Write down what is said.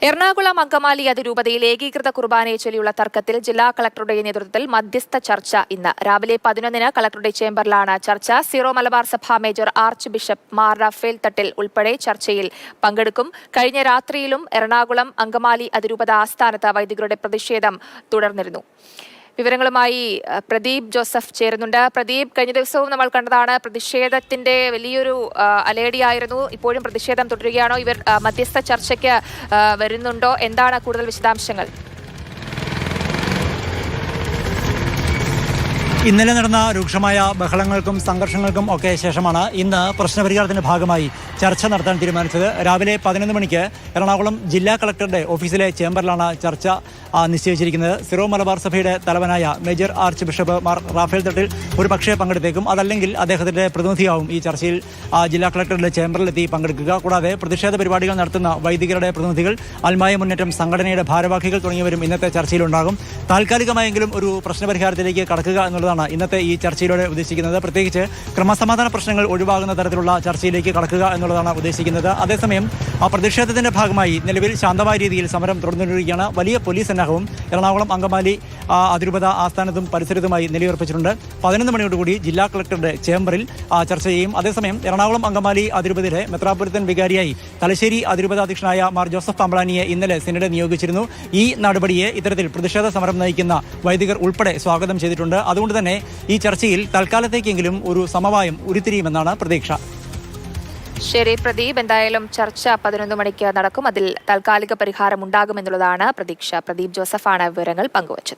എറണാകുളം അങ്കമാലി അതിരൂപതയിൽ ഏകീകൃത കുർബാനയെ ചൊല്ലിയുള്ള തർക്കത്തിൽ ജില്ലാ കളക്ടറുടെ നേതൃത്വത്തിൽ മധ്യസ്ഥ ചർച്ച ഇന്ന് രാവിലെ 11-ന് കളക്ടറുടെ ചേംബറിലാണ് ചർച്ച. സീറോ മലബാർ സഭ major archbishop Mar Raphael Thattil ഉൾപ്പെടെ ചർച്ചയിൽ പങ്കെടുക്കും. കഴിഞ്ഞ രാത്രിയിലും എറണാകുളം അങ്കമാലി അതിരൂപത ആസ്ഥാനത്ത് വൈദികരുടെ പ്രതിഷേധം തുടർന്നിരുന്നു. വിവരങ്ങളുമായി പ്രദീപ് ജോസഫ് ചേരുന്നുണ്ട്. പ്രദീപ്, കഴിഞ്ഞ ദിവസവും നമ്മൾ കണ്ടതാണ് പ്രതിഷേധത്തിന്റെ വലിയൊരു അലേടിയായിരുന്നു. ഇപ്പോഴും പ്രതിഷേധം തുടരുകയാണോ? ഇവർ മധ്യസ്ഥ ചർച്ചയ്ക്ക് വരുന്നുണ്ടോ? എന്താണ് കൂടുതൽ വിശദാംശങ്ങൾ? ഇന്നലെ നടന്ന രൂക്ഷമായ ബഹളങ്ങൾക്കും സംഘർഷങ്ങൾക്കും ഒക്കെ ശേഷമാണ് ഇന്ന് പ്രശ്നപരിഹാരത്തിന്റെ ഭാഗമായി ചർച്ച നടത്താൻ തീരുമാനിച്ചത്. രാവിലെ 11 മണിക്ക് എറണാകുളം ജില്ലാ കളക്ടറുടെ ഓഫീസിലെ ചേംബറിലാണ് ചർച്ച നിശ്ചയിച്ചിരിക്കുന്നത്. സിറോ മലബാർ സഭയുടെ തലവനായ major archbishop Mar Raphael Thattil ഒരു പക്ഷേ പങ്കെടുത്തേക്കും. അതല്ലെങ്കിൽ അദ്ദേഹത്തിന്റെ പ്രതിനിധിയാവും ഈ ചർച്ചയിൽ ജില്ലാ കളക്ടറുടെ ചേംബറിലെത്തി പങ്കെടുക്കുക. കൂടാതെ പ്രതിഷേധ പരിപാടികൾ നടത്തുന്ന വൈദികരുടെ പ്രതിനിധികൾ, അൽമായ മുന്നേറ്റം സംഘടനയുടെ ഭാരവാഹികൾ തുടങ്ങിയവരും ഇന്നത്തെ ചർച്ചയിലുണ്ടാകും. താൽക്കാലികമായെങ്കിലും ഒരു പ്രശ്നപരിഹാരത്തിലേക്ക് കടക്കുക എന്നുള്ളതാണ് ഇന്നത്തെ ഈ ചർച്ചയിലൂടെ ഉദ്ദേശിക്കുന്നത്. പ്രത്യേകിച്ച് ക്രമസമാധാന പ്രശ്നങ്ങൾ ഒഴിവാകുന്ന തരത്തിലുള്ള ചർച്ചയിലേക്ക് കടക്കുക എന്നുള്ളതാണ് ഉദ്ദേശിക്കുന്നത്. അതേസമയം ആ പ്രതിഷേധത്തിന്റെ ഭാഗമായി നിലവിൽ ശാന്തമായ രീതിയിൽ സമരം തുടർന്നുകൊണ്ടിരിക്കുകയാണ്. വലിയ പോലീസ് സന്നാഹവും എറണാകുളം അങ്കമാലി അതിരൂപത ആസ്ഥാനത്തും പരിസരത്തുമായി നിലയുറപ്പിച്ചിട്ടുണ്ട്. 11 മണിയോടുകൂടി ജില്ലാ കളക്ടറുടെ ചേംബറിൽ ചർച്ച ചെയ്യും. അതേസമയം എറണാകുളം അങ്കമാലി അതിരൂപതയിലെ മെത്രാപ്പൊലീത്തൻ വികാരിയായി തലശ്ശേരി അതിരൂപതാധ്യക്ഷനായ മാർ ജോസഫ് പാമ്പളാനിയെ ഇന്നലെ സിനഡ് നിയോഗിച്ചിരുന്നു. ഈ നടപടിയെ ഇത്തരത്തിൽ പ്രതിഷേധ സമരം നയിക്കുന്ന വൈദികർ ഉൾപ്പെടെ സ്വാഗതം ചെയ്തിട്ടുണ്ട്. അതുകൊണ്ട് തന്നെ ഈ ചർച്ചയിൽ തൽക്കാലത്തേക്കെങ്കിലും ഒരു സമവായം ഉരുത്തിരിയുമെന്നാണ് പ്രതീക്ഷ. ശരി പ്രദീപ്, എന്തായാലും ചർച്ച 11 മണിക്ക് നടക്കും. അതിൽ താൽക്കാലിക പരിഹാരം ഉണ്ടാകുമെന്നുള്ളതാണ് പ്രതീക്ഷ. പ്രദീപ് ജോസഫാണ് വിവരങ്ങൾ പങ്കുവച്ചത്.